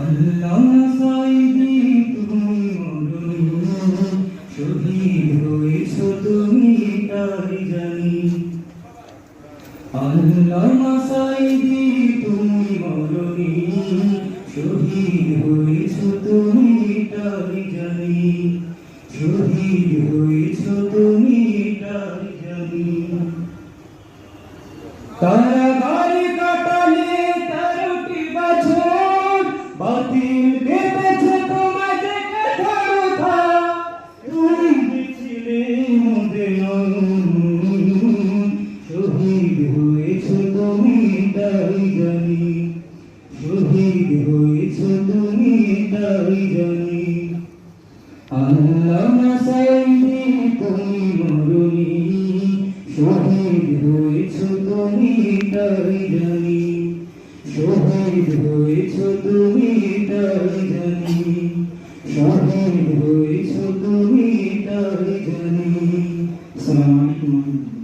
আল্লামা সাঈদী তুমি মরুনি, শহীদ হয়েছো তুমি তাই জানি। আল্লামা সাঈদী তুমি মরুনি, শহীদ হয়েছো তুমি তাই জানি। শহীদ হয়েছো তুমি তাই জানি। কারাগারে কাটালে 13টি বছর, বাতিল দেবেছে তোমাকে কথা। তুমি ছিলে মোদের শহীদ হয়েছো তুমি তাই জানি। শহীদ হয়েছো তুমি তাই জানি। আল্লামা সাঈদী তুমি মরুনি, শহীদ হয়েছো তুমি তাই জানি। শহীদ হয়েছো তুমি তাই জানি। শহীদ হয়েছো তুমি তাই জানি। আসসালামু আলাইকুম।